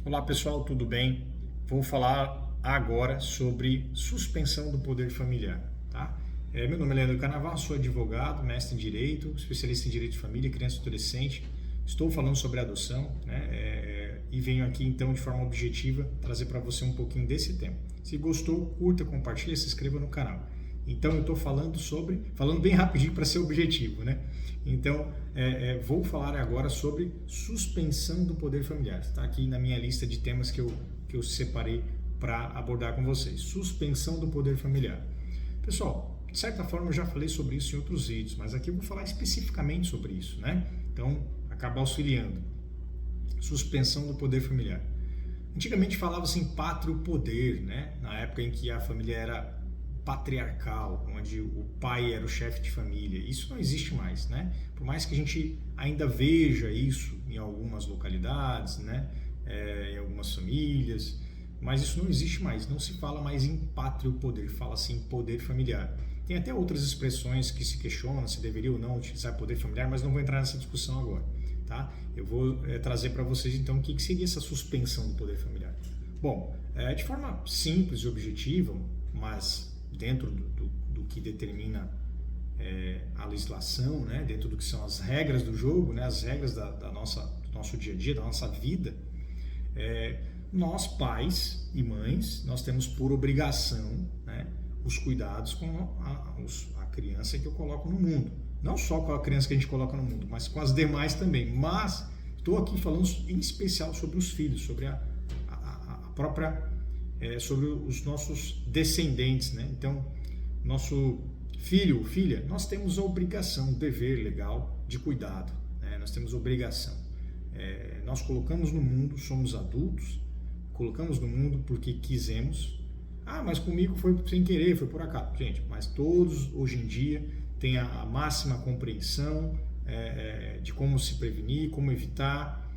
Olá pessoal, tudo bem? Vou falar agora sobre suspensão do poder familiar, tá? Meu nome é Leandro Carnaval, sou advogado, mestre em Direito, especialista em Direito de Família, Criança e Adolescente. Estou falando sobre adoção, né? E venho aqui então de forma objetiva trazer para você um pouquinho desse tema. Se gostou, curta, compartilha, se inscreva no canal. Então eu estou falando bem rapidinho para ser objetivo, né? Então vou falar agora sobre suspensão do poder familiar. Está aqui na minha lista de temas que eu separei para abordar com vocês. Suspensão do poder familiar. Pessoal, de certa forma eu já falei sobre isso em outros vídeos, mas aqui eu vou falar especificamente sobre isso, né? Então acaba auxiliando. Suspensão do poder familiar. Antigamente falava-se em pátrio poder, né? Na época em que a família era patriarcal, onde o pai era o chefe de família. Isso não existe mais, né? Por mais que a gente ainda veja isso em algumas localidades, né? Em algumas famílias, mas isso não existe mais. Não se fala mais em pátrio poder, fala-se em poder familiar. Tem até outras expressões que se questionam se deveria ou não utilizar poder familiar, mas não vou entrar nessa discussão agora, tá? Eu vou trazer para vocês então o que seria essa suspensão do poder familiar. Bom, de forma simples e objetiva, mas dentro do que determina a legislação, né? Dentro do que são as regras do jogo, né? As regras do nosso dia a dia, da nossa vida, nós pais e mães, nós temos por obrigação, né, os cuidados com a criança que eu coloco no mundo. Não só com a criança que a gente coloca no mundo, mas com as demais também. Mas estou aqui falando em especial sobre os filhos, sobre a própria sobre os nossos descendentes, né? Então, nosso filho ou filha, nós temos a obrigação, o dever legal de cuidado, né? Nós temos obrigação. Nós colocamos no mundo, somos adultos, colocamos no mundo porque quisemos. Ah, mas comigo foi sem querer, foi por acaso. Gente, mas todos hoje em dia têm a máxima compreensão de como se prevenir, como evitar.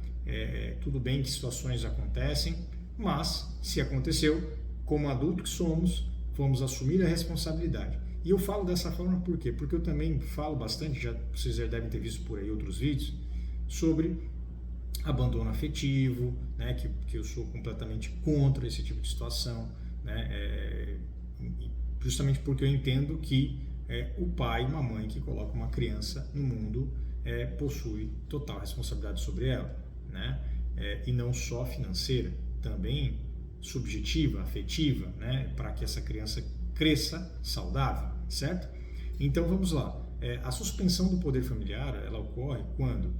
Tudo bem que situações acontecem, mas se aconteceu, como adulto que somos, vamos assumir a responsabilidade. E eu falo dessa forma por quê? Porque eu também falo bastante, vocês já devem ter visto por aí outros vídeos, sobre abandono afetivo, né, que eu sou completamente contra esse tipo de situação, né, justamente porque eu entendo que o pai e uma mãe que coloca uma criança no mundo possui total responsabilidade sobre ela, né, e não só financeira, também subjetiva, afetiva, né, para que essa criança cresça saudável, certo? Então vamos lá. A suspensão do poder familiar, ela ocorre quando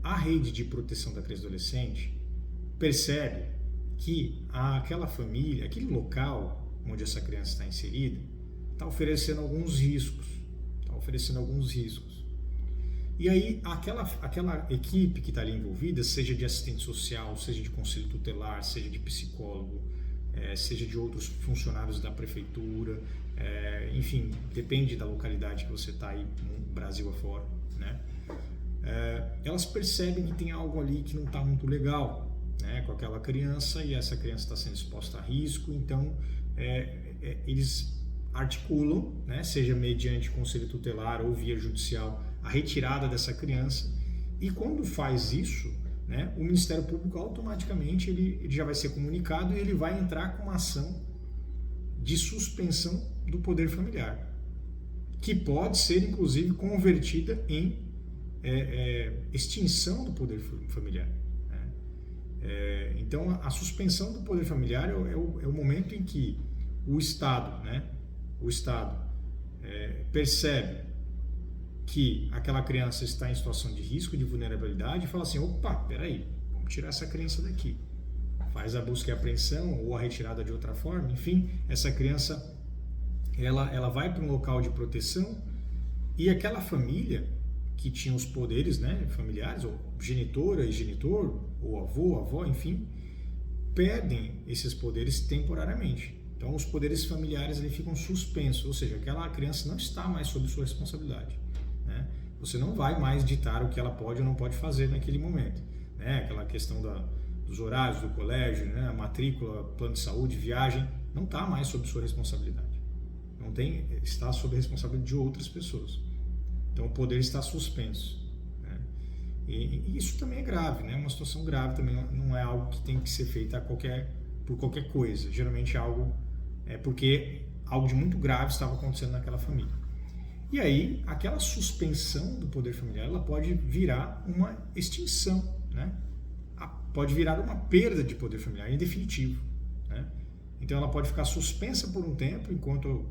a rede de proteção da criança e adolescente percebe que aquela família, aquele local onde essa criança está inserida, está oferecendo alguns riscos, E aí, aquela equipe que está ali envolvida, seja de assistente social, seja de conselho tutelar, seja de psicólogo, seja de outros funcionários da prefeitura, enfim, depende da localidade que você está aí, no Brasil afora, né? Elas percebem que tem algo ali que não está muito legal, né, com aquela criança, e essa criança está sendo exposta a risco, então eles articulam, né, seja mediante conselho tutelar ou via judicial, a retirada dessa criança, e quando faz isso, né, o Ministério Público automaticamente ele já vai ser comunicado e ele vai entrar com uma ação de suspensão do poder familiar, que pode ser inclusive convertida em extinção do poder familiar, né? Então a suspensão do poder familiar é o momento em que o Estado, né, percebe que aquela criança está em situação de risco, de vulnerabilidade, e fala assim, opa, peraí, vamos tirar essa criança daqui. Faz a busca e apreensão ou a retirada de outra forma, enfim, essa criança ela vai para um local de proteção, e aquela família que tinha os poderes, né, familiares, ou genitora e genitor, ou avô, avó, enfim, perdem esses poderes temporariamente. Então os poderes familiares ali ficam suspensos, ou seja, aquela criança não está mais sob sua responsabilidade, né? Você não vai mais ditar o que ela pode ou não pode fazer naquele momento, né? Aquela questão dos horários do colégio, né? A matrícula, plano de saúde, viagem, não está mais sob sua responsabilidade. Está sob a responsabilidade de outras pessoas. Então o poder está suspenso, né? E isso também é grave, né? Uma situação grave também não é algo que tem que ser feito por qualquer coisa. Geralmente é porque algo de muito grave estava acontecendo naquela família. E aí, aquela suspensão do poder familiar, ela pode virar uma extinção, né? Pode virar uma perda de poder familiar em definitivo, né? Então, ela pode ficar suspensa por um tempo, enquanto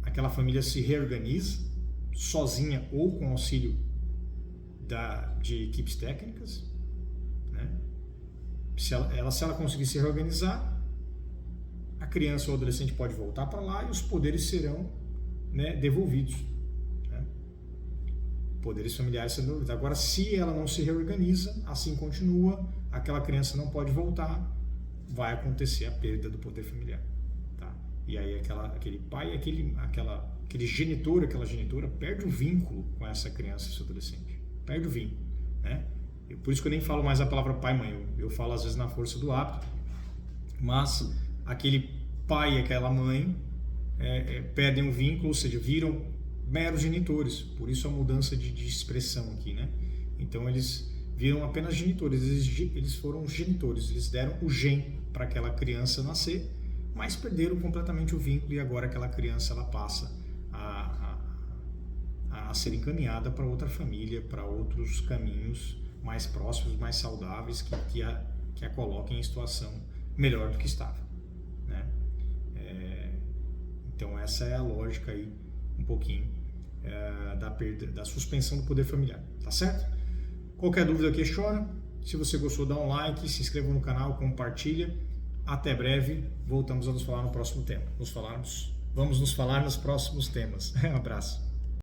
aquela família se reorganiza, sozinha ou com auxílio de equipes técnicas, né? Se ela conseguir se reorganizar, a criança ou adolescente pode voltar para lá e os poderes serão, né, devolvidos, né? Poderes familiares sendo devolvidos. Agora, se ela não se reorganiza, assim continua, aquela criança não pode voltar, vai acontecer a perda do poder familiar, tá? E aí aquele pai, aquele genitor, aquela genitora perde o vínculo com essa criança, esse adolescente, perde o vínculo, né? Por isso que eu nem falo mais a palavra pai e mãe, eu falo às vezes na força do hábito, mas aquele pai e aquela mãe perdem o vínculo, ou seja, viram meros genitores, por isso a mudança de expressão aqui, né? Então eles viram apenas genitores, eles foram genitores, eles deram o gen para aquela criança nascer, mas perderam completamente o vínculo e agora aquela criança ela passa a ser encaminhada para outra família, para outros caminhos mais próximos, mais saudáveis, que a coloquem em situação melhor do que estava, né? Então essa é a lógica aí, um pouquinho, da suspensão do poder familiar, tá certo? Qualquer dúvida, questiona. Se você gostou, dá um like, se inscreva no canal, compartilha. Até breve, voltamos a nos falar no próximo tema. Vamos nos falar nos próximos temas. Um abraço.